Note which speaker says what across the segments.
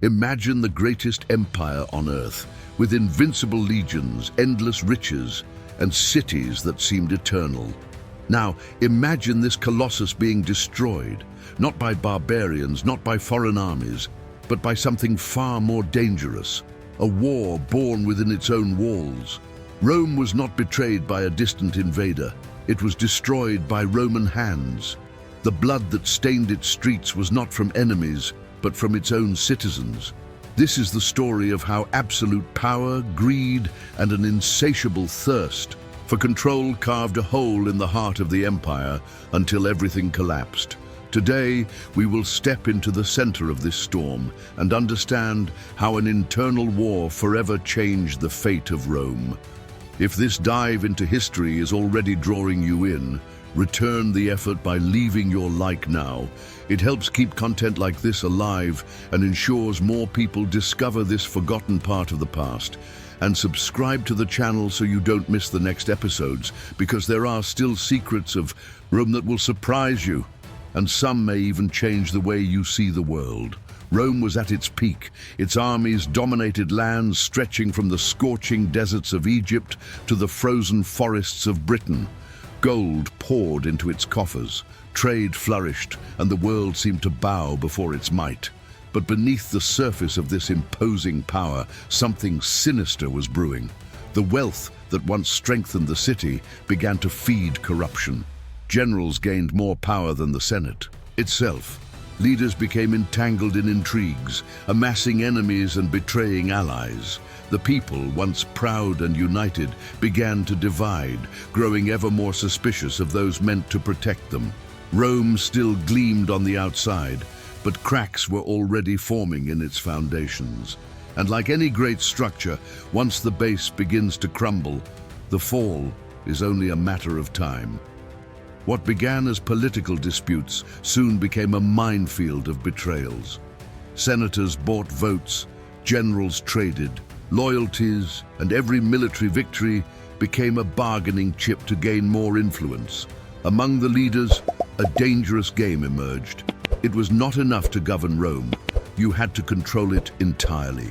Speaker 1: Imagine the greatest empire on earth, with invincible legions, endless riches, and cities that seemed eternal. Now, imagine this colossus being destroyed, not by barbarians, not by foreign armies, but by something far more dangerous, a war born within its own walls. Rome was not betrayed by a distant invader. It was destroyed by Roman hands. The blood that stained its streets was not from enemies, but from its own citizens. This is the story of how absolute power, greed, and an insatiable thirst for control carved a hole in the heart of the empire until everything collapsed. Today, we will step into the center of this storm and understand how an internal war forever changed the fate of Rome. If this dive into history is already drawing you in, return the effort by leaving your like now. It helps keep content like this alive and ensures more people discover this forgotten part of the past. And subscribe to the channel so you don't miss the next episodes, because there are still secrets of Rome that will surprise you, and some may even change the way you see the world. Rome was at its peak. Its armies dominated lands stretching from the scorching deserts of Egypt to the frozen forests of Britain. Gold poured into its coffers, trade flourished, and the world seemed to bow before its might. But beneath the surface of this imposing power, something sinister was brewing. The wealth that once strengthened the city began to feed corruption. Generals gained more power than the Senate itself. Leaders became entangled in intrigues, amassing enemies and betraying allies. The people, once proud and united, began to divide, growing ever more suspicious of those meant to protect them. Rome still gleamed on the outside, but cracks were already forming in its foundations. And like any great structure, once the base begins to crumble, the fall is only a matter of time. What began as political disputes soon became a minefield of betrayals. Senators bought votes, generals traded, loyalties, and every military victory became a bargaining chip to gain more influence. Among the leaders, a dangerous game emerged. It was not enough to govern Rome. You had to control it entirely.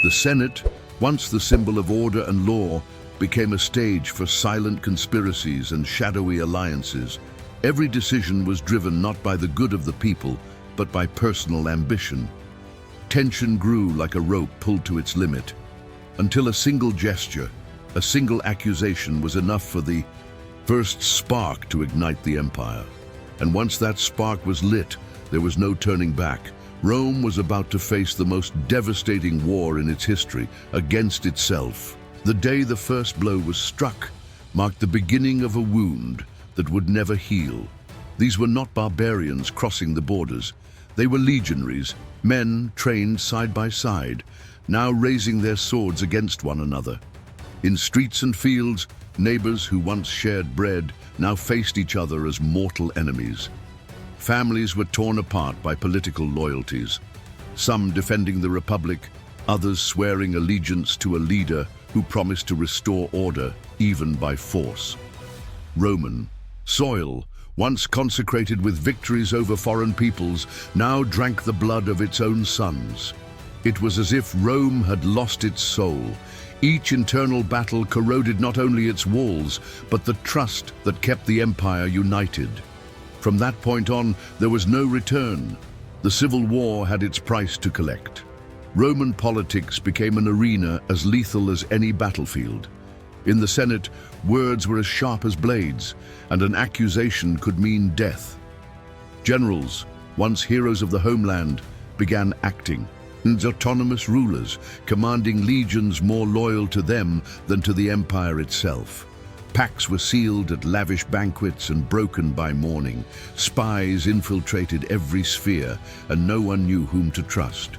Speaker 1: The Senate, once the symbol of order and law, became a stage for silent conspiracies and shadowy alliances. Every decision was driven not by the good of the people, but by personal ambition. Tension grew like a rope pulled to its limit, until a single gesture, a single accusation was enough for the first spark to ignite the empire. And once that spark was lit, there was no turning back. Rome was about to face the most devastating war in its history, against itself. The day the first blow was struck marked the beginning of a wound that would never heal. These were not barbarians crossing the borders. They were legionaries, men trained side by side, now raising their swords against one another. In streets and fields, neighbors who once shared bread now faced each other as mortal enemies. Families were torn apart by political loyalties, some defending the Republic, others swearing allegiance to a leader who promised to restore order even by force. Roman soil, once consecrated with victories over foreign peoples, now drank the blood of its own sons. It was as if Rome had lost its soul. Each internal battle corroded not only its walls, but the trust that kept the empire united. From that point on, there was no return. The civil war had its price to collect. Roman politics became an arena as lethal as any battlefield. In the Senate, words were as sharp as blades, and an accusation could mean death. Generals, once heroes of the homeland, began acting as autonomous rulers, commanding legions more loyal to them than to the empire itself. Pacts were sealed at lavish banquets and broken by morning. Spies infiltrated every sphere, and no one knew whom to trust.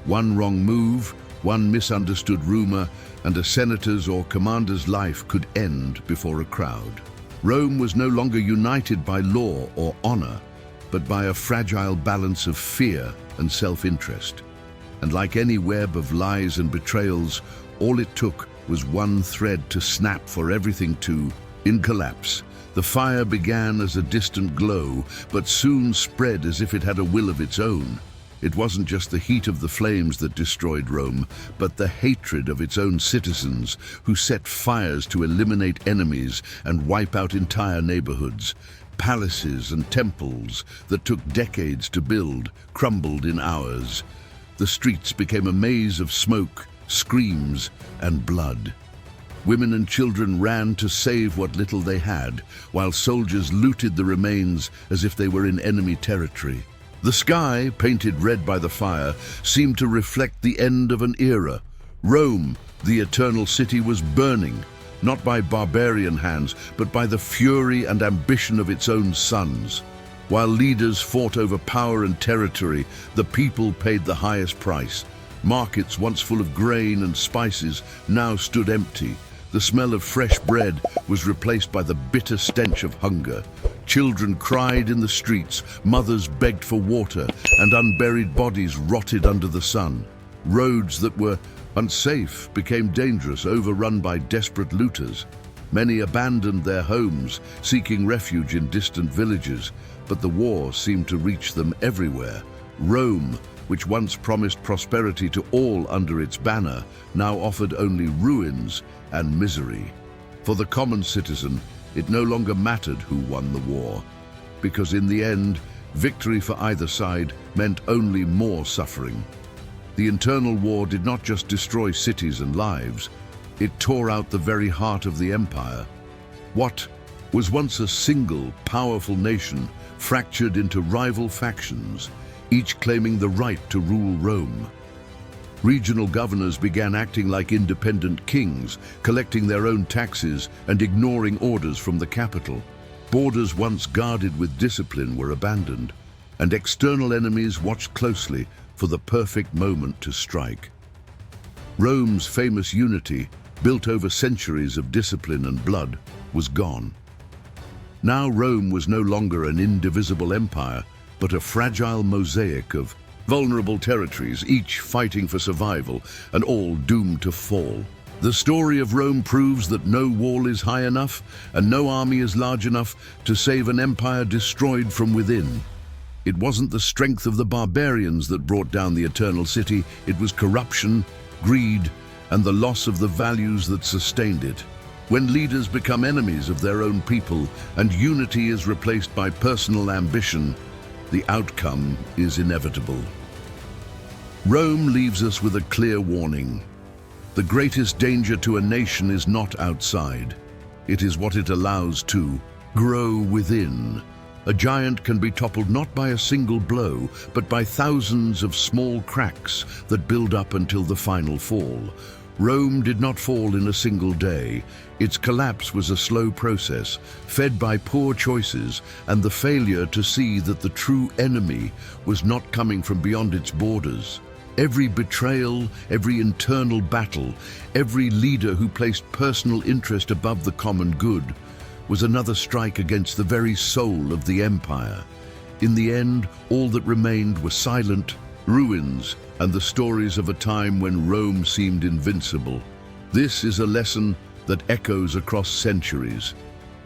Speaker 1: One wrong move, one misunderstood rumor, and a senator's or commander's life could end before a crowd. Rome was no longer united by law or honor, but by a fragile balance of fear and self-interest. And like any web of lies and betrayals, all it took was one thread to snap for everything to collapse. The fire began as a distant glow, but soon spread as if it had a will of its own. It wasn't just the heat of the flames that destroyed Rome, but the hatred of its own citizens, who set fires to eliminate enemies and wipe out entire neighborhoods. Palaces and temples that took decades to build crumbled in hours. The streets became a maze of smoke, screams, and blood. Women and children ran to save what little they had, while soldiers looted the remains as if they were in enemy territory. The sky, painted red by the fire, seemed to reflect the end of an era. Rome, the eternal city, was burning, not by barbarian hands, but by the fury and ambition of its own sons. While leaders fought over power and territory, the people paid the highest price. Markets once full of grain and spices now stood empty. The smell of fresh bread was replaced by the bitter stench of hunger. Children cried in the streets, mothers begged for water, and unburied bodies rotted under the sun. Roads that were unsafe became dangerous, overrun by desperate looters. Many abandoned their homes, seeking refuge in distant villages, but the war seemed to reach them everywhere. Rome, which once promised prosperity to all under its banner, now offered only ruins and misery. For the common citizen, it no longer mattered who won the war, because in the end, victory for either side meant only more suffering. The internal war did not just destroy cities and lives, it tore out the very heart of the empire. What was once a single, powerful nation fractured into rival factions, each claiming the right to rule Rome. Regional governors began acting like independent kings, collecting their own taxes and ignoring orders from the capital. Borders once guarded with discipline were abandoned, and external enemies watched closely for the perfect moment to strike. Rome's famous unity, built over centuries of discipline and blood, was gone. Now Rome was no longer an indivisible empire, but a fragile mosaic of vulnerable territories, each fighting for survival and all doomed to fall. The story of Rome proves that no wall is high enough and no army is large enough to save an empire destroyed from within. It wasn't the strength of the barbarians that brought down the eternal city, it was corruption, greed, and the loss of the values that sustained it. When leaders become enemies of their own people and unity is replaced by personal ambition, the outcome is inevitable. Rome leaves us with a clear warning. The greatest danger to a nation is not outside. It is what it allows to grow within. A giant can be toppled not by a single blow, but by thousands of small cracks that build up until the final fall. Rome did not fall in a single day. Its collapse was a slow process, fed by poor choices and the failure to see that the true enemy was not coming from beyond its borders. Every betrayal, every internal battle, every leader who placed personal interest above the common good was another strike against the very soul of the empire. In the end, all that remained were silent ruins and the stories of a time when Rome seemed invincible. This is a lesson that echoes across centuries.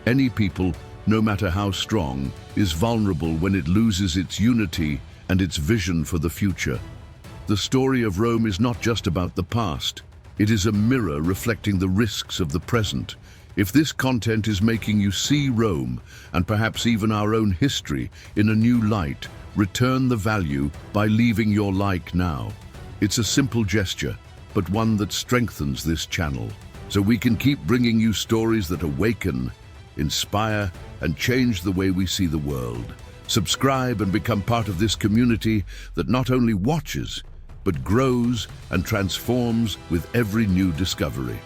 Speaker 1: Any people, no matter how strong, is vulnerable when it loses its unity and its vision for the future. The story of Rome is not just about the past. It is a mirror reflecting the risks of the present. If this content is making you see Rome, and perhaps even our own history, in a new light, return the value by leaving your like now. It's a simple gesture, but one that strengthens this channel, so we can keep bringing you stories that awaken, inspire, and change the way we see the world. Subscribe and become part of this community that not only watches, but grows and transforms with every new discovery.